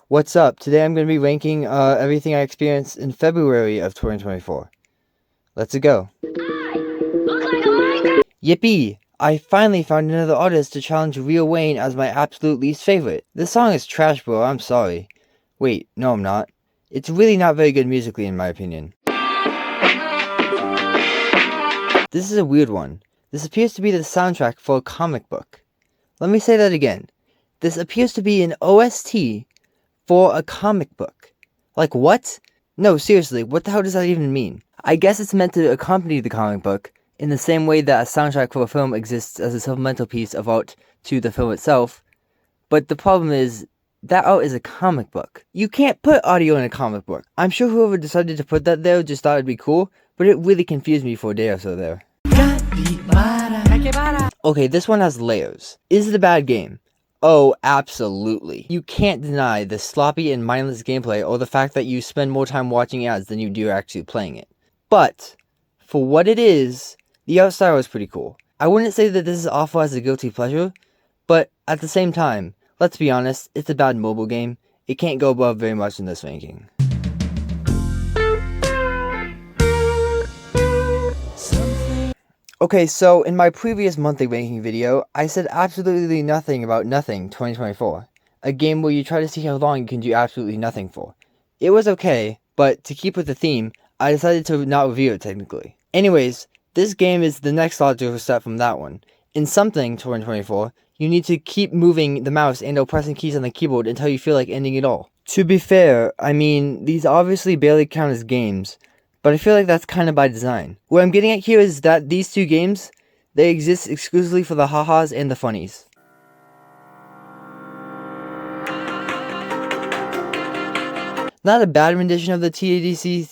What's up? Today I'm going to be ranking everything I experienced in February of 2024. Let's go. Yippee! I finally found another artist to challenge Lil Wayne as my absolute least favorite. This song is trash, bro, I'm sorry. Wait, no I'm not. It's really not very good musically in my opinion. This is a weird one. This appears to be the soundtrack for a comic book. Let me say that again. This appears to be an OST for a comic book. Like what? No, seriously, what the hell does that even mean? I guess it's meant to accompany the comic book, in the same way that a soundtrack for a film exists as a supplemental piece of art to the film itself. But the problem is, that art is a comic book. You can't put audio in a comic book. I'm sure whoever decided to put that there just thought it'd be cool, but it really confused me for a day or so there. Okay, this one has layers. Is it a bad game? Oh, absolutely. You can't deny the sloppy and mindless gameplay or the fact that you spend more time watching ads than you do actually playing it. But, for what it is, the art style is pretty cool. I wouldn't say that this is awful as a guilty pleasure, but at the same time, let's be honest, it's a bad mobile game. It can't go above very much in this ranking. Okay, so in my previous monthly ranking video, I said absolutely nothing about Nothing 2024, a game where you try to see how long you can do absolutely nothing for. It was okay, but to keep with the theme, I decided to not review it technically. Anyways, this game is the next logical step from that one. In Something 2024, you need to keep moving the mouse and or pressing keys on the keyboard until you feel like ending it all. To be fair, I mean, these obviously barely count as games, but I feel like that's kind of by design. What I'm getting at here is that these two games, they exist exclusively for the ha-has and the funnies. Not a bad rendition of the TADC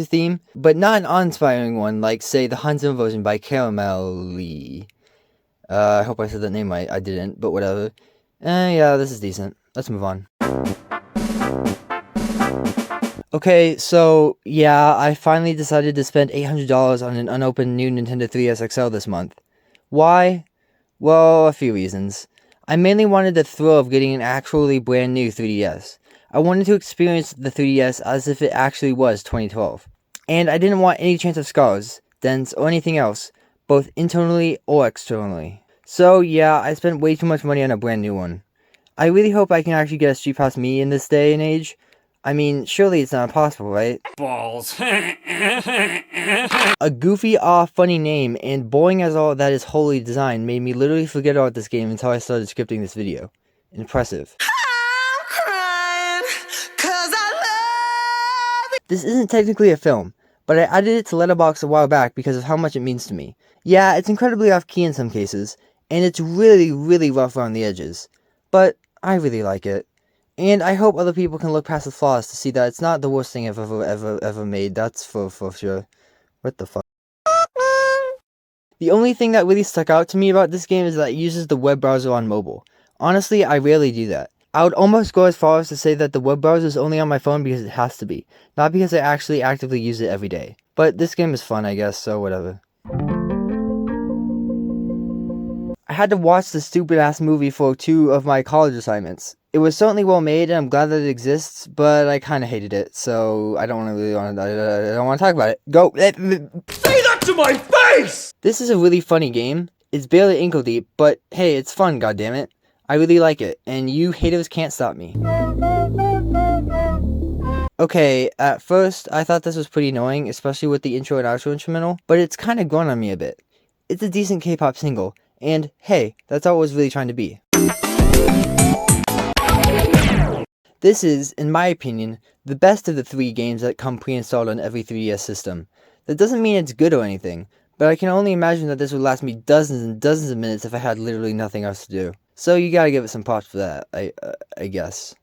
theme, but not an awe-inspiring one like, say, the Hans Zimmer version by Caramelly. I hope I said that name right. I didn't, but whatever. Yeah, this is decent. Let's move on. Okay, so, yeah, I finally decided to spend $800 on an unopened new Nintendo 3DS XL this month. Why? Well, a few reasons. I mainly wanted the thrill of getting an actually brand new 3DS. I wanted to experience the 3DS as if it actually was 2012. And I didn't want any chance of scars, dents, or anything else, both internally or externally. So, yeah, I spent way too much money on a brand new one. I really hope I can actually get a Street Pass Me in this day and age. I mean, surely it's not impossible, right? Balls. A goofy, funny name, and boring as all that is wholly designed made me literally forget about this game until I started scripting this video. Impressive. I'm crying 'cause I love it. This isn't technically a film, but I added it to Letterboxd a while back because of how much it means to me. Yeah, it's incredibly off-key in some cases, and it's really, really rough around the edges. But I really like it. And I hope other people can look past the flaws to see that it's not the worst thing I've ever made, that's for sure. What the fuck? The only thing that really stuck out to me about this game is that it uses the web browser on mobile. Honestly, I rarely do that. I would almost go as far as to say that the web browser is only on my phone because it has to be, not because I actually actively use it every day. But this game is fun, I guess, so whatever. I had to watch the stupid-ass movie for 2 of my college assignments. It was certainly well made, and I'm glad that it exists, but I kind of hated it, so I don't want to talk about it. Go! Say that to my face! This is a really funny game. It's barely ankle deep, but hey, it's fun, goddammit. I really like it, and you haters can't stop me. Okay, at first, I thought this was pretty annoying, especially with the intro and outro instrumental, but it's kind of grown on me a bit. It's a decent K-pop single, and hey, that's all it was really trying to be. This is, in my opinion, the best of the 3 games that come pre-installed on every 3DS system. That doesn't mean it's good or anything, but I can only imagine that this would last me dozens and dozens of minutes if I had literally nothing else to do. So you gotta give it some props for that, I guess.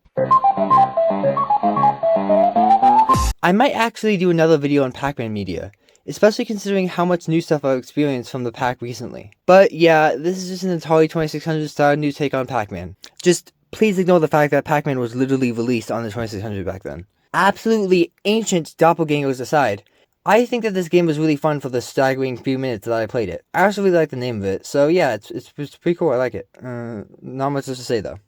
I might actually do another video on Pac-Man media, especially considering how much new stuff I've experienced from the pack recently. But yeah, this is just an Atari 2600 style new take on Pac-Man. Just please ignore the fact that Pac-Man was literally released on the 2600 back then. Absolutely ancient doppelgangers aside, I think that this game was really fun for the staggering few minutes that I played it. I also really like the name of it, so yeah, it's pretty cool, I like it. Not much else to say though.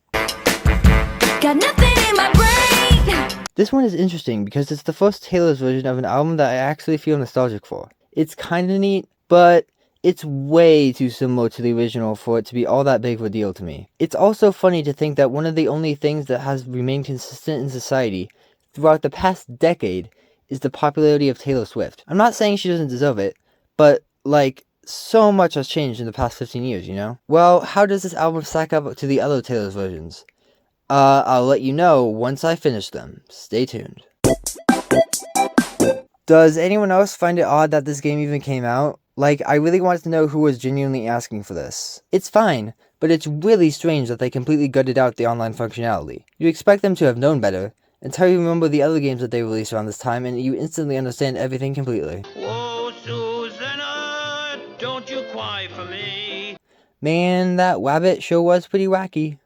got nothing in my brain. This one is interesting because it's the first Taylor's version of an album that I actually feel nostalgic for. It's kinda neat, but it's way too similar to the original for it to be all that big of a deal to me. It's also funny to think that one of the only things that has remained consistent in society throughout the past decade is the popularity of Taylor Swift. I'm not saying she doesn't deserve it, but like, so much has changed in the past 15 years, you know? Well, how does this album stack up to the other Taylor's versions? I'll let you know once I finish them. Stay tuned. Does anyone else find it odd that this game even came out? Like, I really wanted to know who was genuinely asking for this. It's fine, but it's really strange that they completely gutted out the online functionality. You expect them to have known better, until you remember the other games that they released around this time, and you instantly understand everything completely. Whoa, Susanna, don't you cry for me. Man, that Wabbit sure was pretty wacky.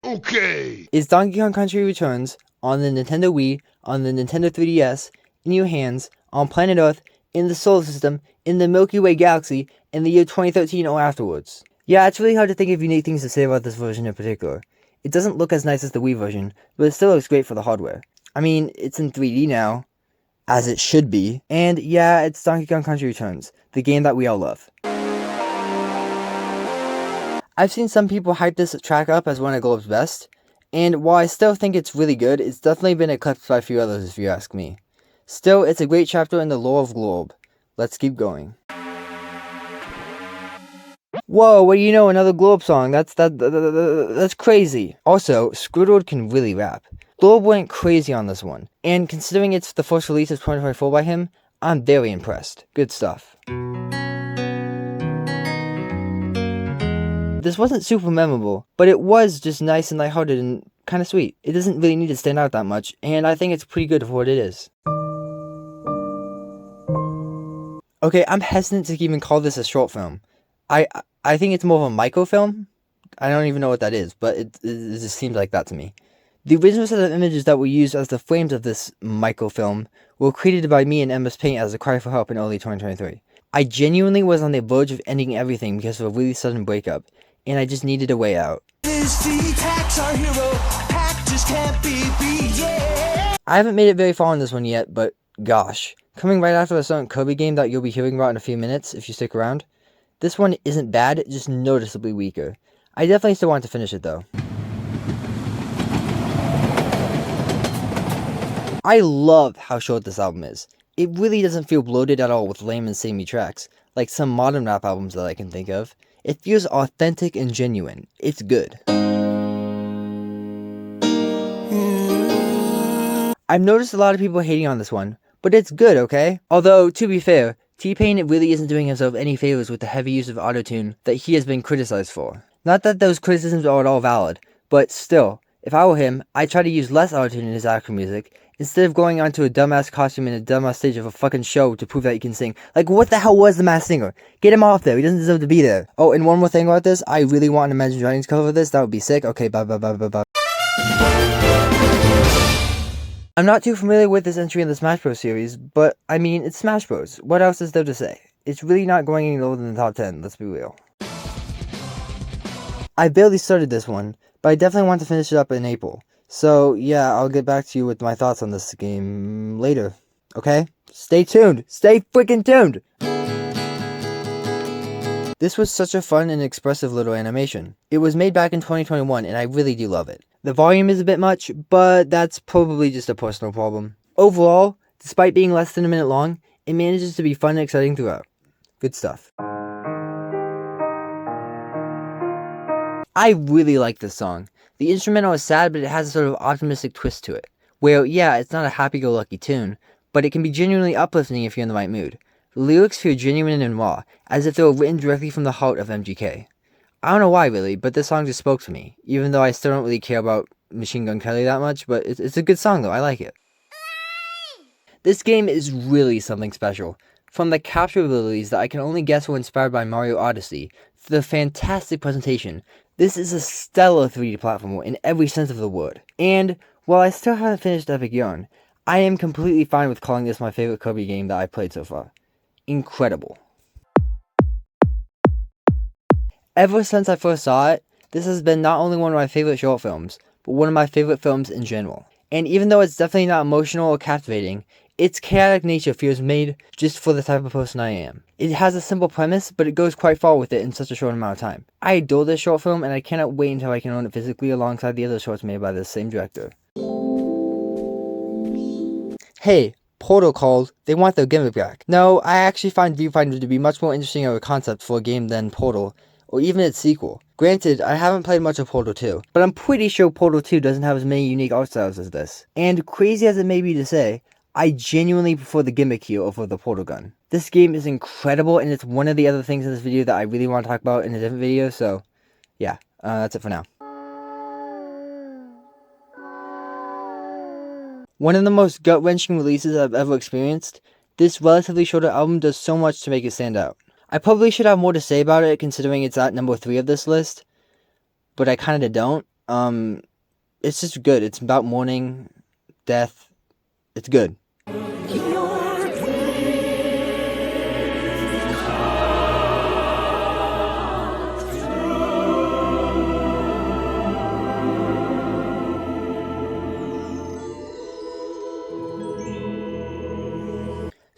Okay. Is Donkey Kong Country Returns on the Nintendo Wii, on the Nintendo 3DS, in your hands, on planet Earth, in the solar system, in the Milky Way galaxy, in the year 2013 or afterwards? Yeah, it's really hard to think of unique things to say about this version in particular. It doesn't look as nice as the Wii version, but it still looks great for the hardware. I mean, it's in 3D now, as it should be, and yeah, it's Donkey Kong Country Returns, the game that we all love. I've seen some people hype this track up as one of Globe's best, and while I still think it's really good, it's definitely been eclipsed by a few others if you ask me. Still, it's a great chapter in the lore of Globe. Let's keep going. Whoa, what do you know, another Globe song, that's crazy. Also, Squidward can really rap. Globe went crazy on this one, and considering it's the first release of 2024 by him, I'm very impressed. Good stuff. This wasn't super memorable, but it was just nice and lighthearted and kinda sweet. It doesn't really need to stand out that much, and I think it's pretty good for what it is. Okay, I'm hesitant to even call this a short film. I think it's more of a microfilm. I don't even know what that is, but it just seems like that to me. The original set of images that were used as the frames of this microfilm were created by me in MS Paint as a cry for help in early 2023. I genuinely was on the verge of ending everything because of a really sudden breakup, and I just needed a way out. I haven't made it very far on this one yet, but gosh, coming right after a certain Kirby game that you'll be hearing about in a few minutes if you stick around, this one isn't bad, just noticeably weaker. I definitely still want to finish it though. I love how short this album is. It really doesn't feel bloated at all with lame and samey tracks, like some modern rap albums that I can think of. It feels authentic and genuine. It's good. I've noticed a lot of people hating on this one, but it's good, okay? Although, to be fair, T-Pain really isn't doing himself any favors with the heavy use of autotune that he has been criticized for. Not that those criticisms are at all valid, but still, if I were him, I'd try to use less autotune in his actual music, instead of going onto a dumbass costume in a dumbass stage of a fucking show to prove that he can sing. Like, what the hell was the Masked Singer? Get him off there, he doesn't deserve to be there. Oh, and one more thing about this, I really want an Imagine Dragons cover of this, that would be sick. Okay, bye. I'm not too familiar with this entry in the Smash Bros series, but I mean, it's Smash Bros. What else is there to say? It's really not going any lower than the top 10, let's be real. I barely started this one, but I definitely want to finish it up in April. So yeah, I'll get back to you with my thoughts on this game later, okay? Stay tuned! Stay freaking tuned! This was such a fun and expressive little animation. It was made back in 2021 and I really do love it. The volume is a bit much, but that's probably just a personal problem. Overall, despite being less than a minute long, it manages to be fun and exciting throughout. Good stuff. I really like this song. The instrumental is sad, but it has a sort of optimistic twist to it. Where, yeah, it's not a happy-go-lucky tune, but it can be genuinely uplifting if you're in the right mood. The lyrics feel genuine and raw, as if they were written directly from the heart of MGK. I don't know why really, but this song just spoke to me, even though I still don't really care about Machine Gun Kelly that much, but it's a good song though, I like it. This game is really something special. From the capture abilities that I can only guess were inspired by Mario Odyssey, to the fantastic presentation, this is a stellar 3D platformer in every sense of the word. And, while I still haven't finished Epic Yarn, I am completely fine with calling this my favorite Kirby game that I've played so far. Incredible. Ever since I first saw it, this has been not only one of my favorite short films, but one of my favorite films in general. And even though it's definitely not emotional or captivating, its chaotic nature feels made just for the type of person I am. It has a simple premise, but it goes quite far with it in such a short amount of time. I adore this short film, and I cannot wait until I can own it physically alongside the other shorts made by this same director. Hey, Portal called, they want their gimmick back. No, I actually find Viewfinder to be much more interesting of a concept for a game than Portal, or even its sequel. Granted, I haven't played much of Portal 2, but I'm pretty sure Portal 2 doesn't have as many unique art styles as this. And crazy as it may be to say, I genuinely prefer the gimmick here over the portal gun. This game is incredible, and it's one of the other things in this video that I really want to talk about in a different video, so yeah, that's it for now. One of the most gut-wrenching releases I've ever experienced, this relatively shorter album does so much to make it stand out. I probably should have more to say about it considering it's at number 3 of this list, but I kinda don't. It's just good. It's about mourning, death. It's good.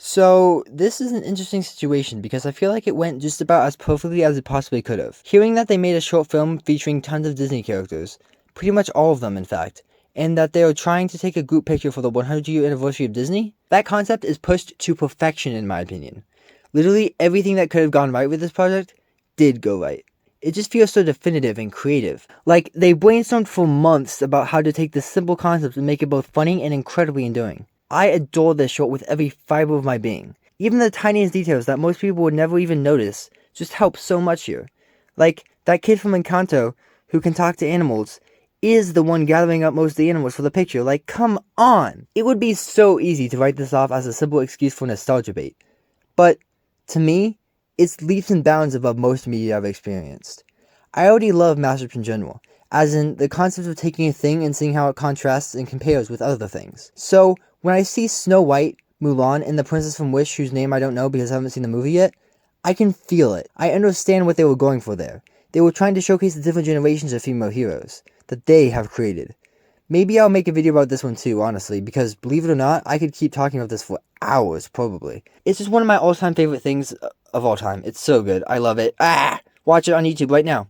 So, this is an interesting situation because I feel like it went just about as perfectly as it possibly could have. Hearing that they made a short film featuring tons of Disney characters, pretty much all of them in fact, and that they are trying to take a group picture for the 100-year anniversary of Disney, that concept is pushed to perfection in my opinion. Literally everything that could have gone right with this project did go right. It just feels so definitive and creative. Like, they brainstormed for months about how to take this simple concept and make it both funny and incredibly enduring. I adore this short with every fiber of my being. Even the tiniest details that most people would never even notice just help so much here. Like, that kid from Encanto who can talk to animals is the one gathering up most of the animals for the picture. Like, come on! It would be so easy to write this off as a simple excuse for nostalgia bait. But, to me, it's leaps and bounds above most media I've experienced. I already love mashups in general, as in the concept of taking a thing and seeing how it contrasts and compares with other things. So, when I see Snow White, Mulan, and the Princess from Wish, whose name I don't know because I haven't seen the movie yet, I can feel it. I understand what they were going for there. They were trying to showcase the different generations of female heroes that they have created. Maybe I'll make a video about this one too, honestly, because believe it or not, I could keep talking about this for hours, probably. It's just one of my all-time favorite things of all time. It's so good. I love it. Watch it on YouTube right now.